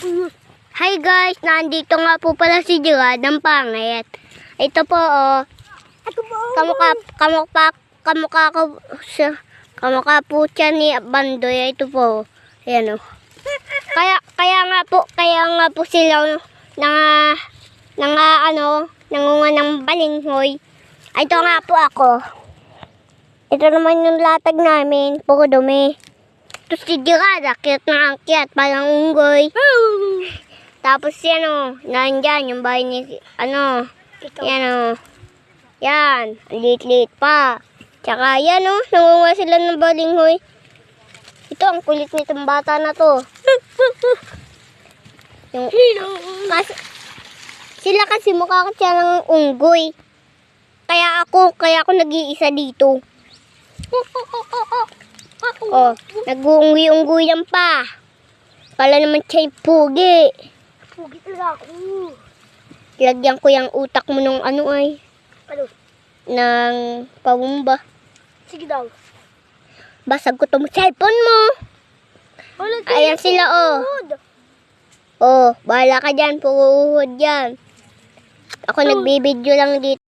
Hi guys, nandito nga po pala si Gerard ng pangit. Ito po oh. Kamukha po siya ni Bandoy. Ito po. Ayan oh. Kaya nga po sila nangunga ng balinghoy. Ito nga po ako. Ito naman yung latag namin, puro dumi. Ito si Gerard, akyat na akyat, parang unggoy. Tapos yan o, nandyan yung bahay ni, yan o. Yan, liit-liit pa. Tsaka yan o, nangunga sila ng balinghoy. Ito, ang kulit nitong bata na to. Sila kasi mukha siya ng unggoy. Kaya ako nag-iisa dito. Oh, nag-uunggoy-unggoy yan pa. Kala naman siya yung pugi. Pugi talaga ako. Lagyan ko yung utak mo nung Ano? ng pabumba. Sige daw. Basag ko tong cellphone mo. Ayan sila oh. Oh, bahala ka dyan, puhuhod yan. Ako nagbibideo lang dito.